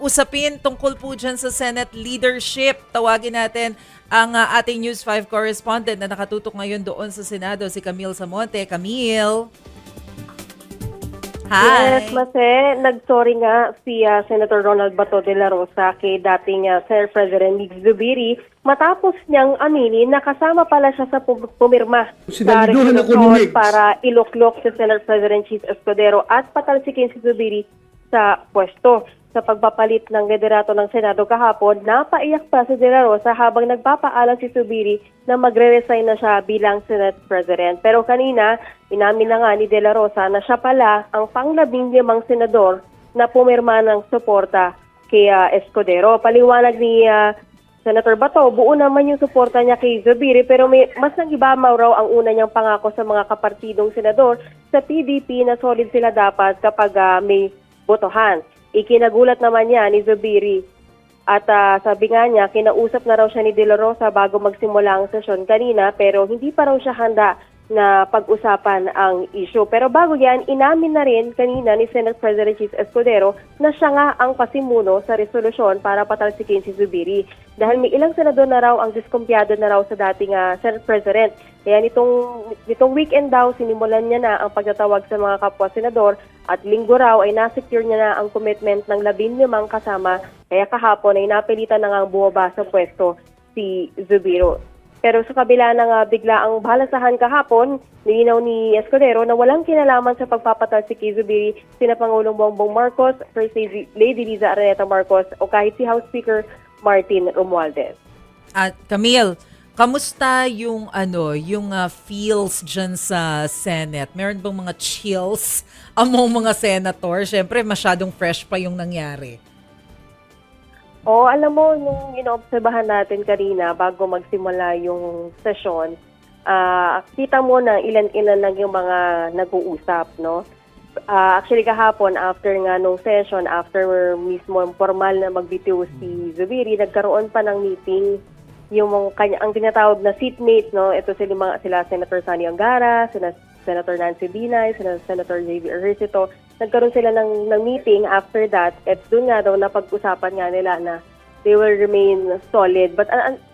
usapin tungkol po dyan sa Senate leadership. Tawagin natin ang ating News 5 correspondent na nakatutok ngayon doon sa Senado, si Camille Samonte. Camille. Hi. Yes, Mase, nag-sorry nga si Senator Ronald Bato de la Rosa kay dating Senate President Nick Zubiri matapos niyang aminin na kasama pala siya sa pumirma sa resolution para iluklok si Senate President Chis Escudero at patalsikin si Zubiri sa pwesto. Sa pagpapalit ng liderato ng Senado kahapon, napaiyak pa si De La Rosa habang nagpapaalam si Zubiri na magre-resign na siya bilang Senate President. Pero kanina, inamin na nga ni De La Rosa na siya pala ang pang-15 senador na pumirma ng suporta kay Escudero. Paliwanag ni Senator Bato, buo naman yung suporta niya kay Zubiri pero mas nag-ibamaw raw ang una niyang pangako sa mga kapartidong senador sa PDP na solid sila dapat kapag may botohan. Ikinagulat naman niya ni Zubiri at sabi nga niya, kinausap na raw siya ni De La Rosa bago magsimula ang sesyon kanina pero hindi pa raw siya handa na pag-usapan ang issue. Pero bago yan, inamin na rin kanina ni Senate President Chis Escudero na siya nga ang pasimuno sa resolusyon para patalsikin si Zubiri. Dahil may ilang senador na raw ang diskumpiyado na raw sa dating Senate President. Kaya nitong weekend daw, sinimulan niya na ang pagtatawag sa mga kapwa senador at linggo raw ay nasecure niya na ang commitment ng 15 kasama. Kaya kahapon ay napilitan na nga bumaba sa pwesto si Zubiro. Pero sa kabila ng biglaang balasahan kahapon, nilinaw ni Escudero na walang kinalaman sa pagpapatalsik kay Zubiri sina Pangulong Bongbong Marcos, First Lady Liza Araneta Marcos o kahit si House Speaker Martin Romualdez. At Camille, kamusta yung feels dyan sa Senate? Meron bang mga chills among mga senator? Siyempre, masyadong fresh pa yung nangyari. Alam mo, nung inoobserbahan natin kanina bago magsimula yung session, kita mo na ilan-ilan lang yung mga nag-uusap, no? Actually, kahapon, after nga nung session, after mismo formal na magbitiw si Zubiri, nagkaroon pa ng meeting yung ang tinatawag na seatmate, no? Ito sila Senator Sani Angara, Senator Nancy Binay, Senator J.B. Ejercito. Nagkaroon sila ng meeting after that. At doon nga daw napag-usapan nga nila na they will remain solid. But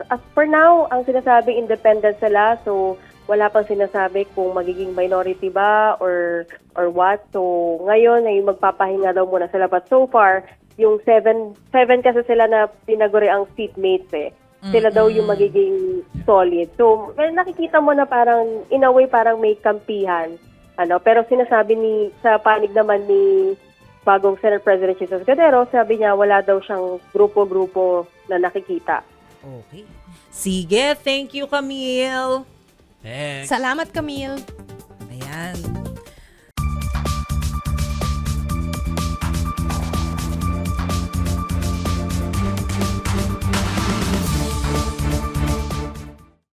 as for now, ang sinasabi, independent sila. So, wala pang sinasabi kung magiging minority ba or what. So, ngayon ay magpapahinga daw muna sila. But so far, yung seven kasi sila na pinaguri ang seatmates eh. Sila daw yung magiging solid. So, nakikita mo na parang, in a way, parang may kampihan. Pero sinasabi sa panig naman ni bagong Senate President Chis Escudero, sabi niya wala daw siyang grupo-grupo na nakikita. Okay. Sige, thank you, Camille. Thanks. Salamat, Camille. Ayan.